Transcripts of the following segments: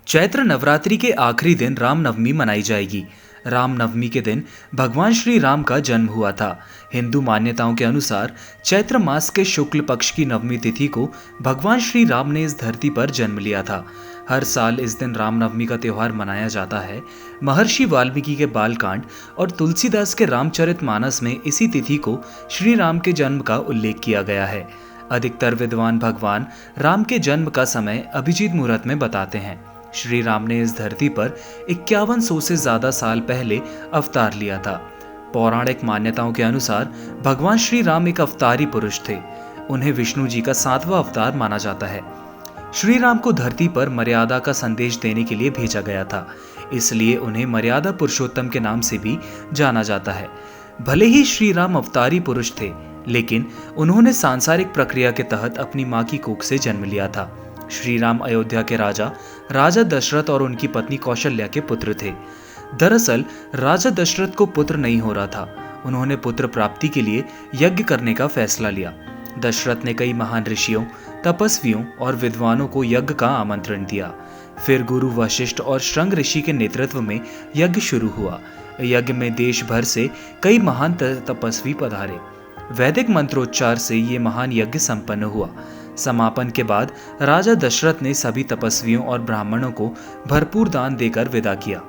चैत्र नवरात्रि के आखिरी दिन रामनवमी मनाई जाएगी। रामनवमी के दिन भगवान श्री राम का जन्म हुआ था। हिंदू मान्यताओं के अनुसार चैत्र मास के शुक्ल पक्ष की नवमी तिथि को भगवान श्री राम ने इस धरती पर जन्म लिया था। हर साल इस दिन रामनवमी का त्योहार मनाया जाता है। महर्षि वाल्मीकि के बालकांड और तुलसीदास के रामचरितमानस में इसी तिथि को श्री राम के जन्म का उल्लेख किया गया है। अधिकतर विद्वान भगवान राम के जन्म का समय अभिजीत मुहूर्त में बताते हैं। श्री राम ने इस धरती पर 5100 से ज्यादा साल पहले अवतार लिया था। पौराणिक मान्यताओं के अनुसार भगवान श्री राम एक अवतारी पुरुष थे। उन्हें विष्णु जी का 7वां अवतार माना जाता है। श्री राम को धरती पर मर्यादा का संदेश देने के लिए भेजा गया था, इसलिए उन्हें मर्यादा पुरुषोत्तम के नाम से भी जाना जाता है। भले ही श्री राम अवतारी पुरुष थे, लेकिन उन्होंने सांसारिक प्रक्रिया के तहत अपनी मां की कोख से जन्म लिया था। श्री राम अयोध्या के राजा दशरथ और उनकी पत्नी कौशल्या के पुत्र थे। दरअसल राजा दशरथ को पुत्र नहीं हो रहा था। उन्होंने पुत्र प्राप्ति के लिए यज्ञ करने का फैसला लिया। दशरथ ने कई महान ऋषियों, तपस्वियों और विद्वानों को यज्ञ का आमंत्रण दिया। फिर गुरु वशिष्ठ और श्रृंग ऋषि के नेतृत्व में यज्ञ शुरू हुआ। यज्ञ में देश भर से कई महान तपस्वी पधारे। वैदिक मंत्रोच्चार से ये महान यज्ञ संपन्न हुआ। समापन के बाद राजा दशरथ ने सभी तपस्वियों और ब्राह्मणों को भरपूर दान देकर विदा किया।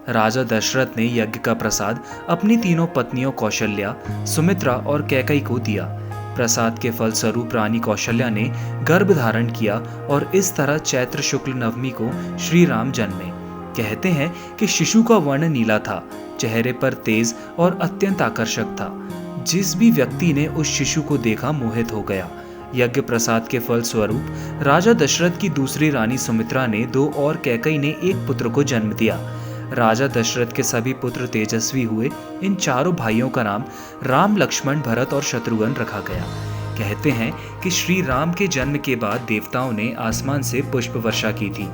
राजा दशरथ ने यज्ञ का प्रसाद अपनी तीनों पत्नियों कौशल्या, सुमित्रा और कैकेयी को दिया। प्रसाद के फलस्वरूप रानी कौशल्या ने गर्भ धारण किया और इस तरह चैत्र शुक्ल नवमी को श्री राम जन्मे। कहते हैं कि शिशु का वर्ण नीला था, चेहरे पर तेज और अत्यंत आकर्षक था। जिस भी व्यक्ति ने उस शिशु को देखा मोहित हो गया। यज्ञ प्रसाद के फल स्वरूप राजा दशरथ की दूसरी रानी सुमित्रा ने 2 और कैकेयी ने 1 पुत्र को जन्म दिया। राजा दशरथ के सभी पुत्र तेजस्वी हुए। इन चारों भाइयों का नाम राम, लक्ष्मण, भरत और शत्रुघ्न रखा गया। कहते हैं कि श्री राम के जन्म के बाद देवताओं ने आसमान से पुष्प वर्षा की थी।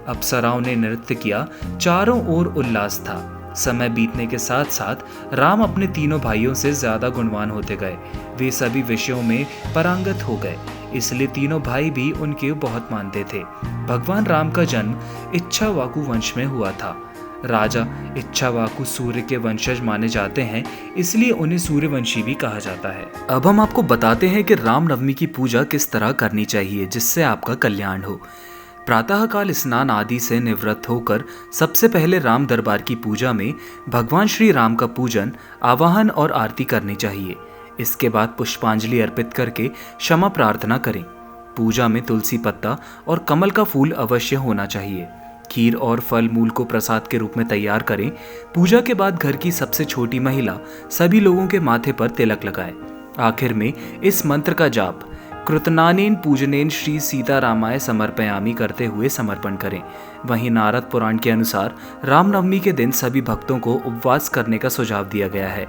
अप्सराओं ने नृत्य किया। चारों ओर उल्लास था। समय बीतने के साथ साथ राम अपने तीनों भाइयों से ज्यादा गुणवान होते गए। वे सभी विषयों में पारंगत हो गए, इसलिए तीनों भाई भी उनके बहुत मानते थे। भगवान राम का जन्म इक्ष्वाकु वंश में हुआ था। राजा इक्ष्वाकु सूर्य के वंशज माने जाते हैं, इसलिए उन्हें सूर्यवंशी भी कहा जाता है। अब हम आपको बताते हैं कि रामनवमी की पूजा किस तरह करनी चाहिए जिससे आपका कल्याण हो। प्रातःकाल स्नान आदि से निवृत्त होकर सबसे पहले राम दरबार की पूजा में भगवान श्री राम का पूजन, आवाहन और आरती करनी चाहिए। इसके बाद पुष्पांजलि अर्पित करके क्षमा प्रार्थना करें। पूजा में तुलसी पत्ता और कमल का फूल अवश्य होना चाहिए। खीर और फल मूल को प्रसाद के रूप में तैयार करें। पूजा के बाद घर की सबसे छोटी महिला सभी लोगों के माथे पर तिलक लगाए। आखिर में इस मंत्र का जाप कृतनानेन पूजनेन श्री सीतारामाय समर्पयामि करते हुए समर्पण करें। वहीं नारद पुराण के अनुसार रामनवमी के दिन सभी भक्तों को उपवास करने का सुझाव दिया गया है।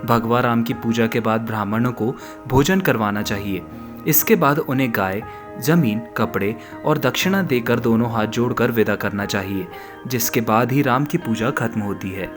भगवान राम की पूजा के बाद ब्राह्मणों को भोजन करवाना चाहिए। इसके बाद उन्हें गाय, जमीन, कपड़े और दक्षिणा देकर दोनों हाथ जोड़कर विदा करना चाहिए, जिसके बाद ही राम की पूजा खत्म होती है।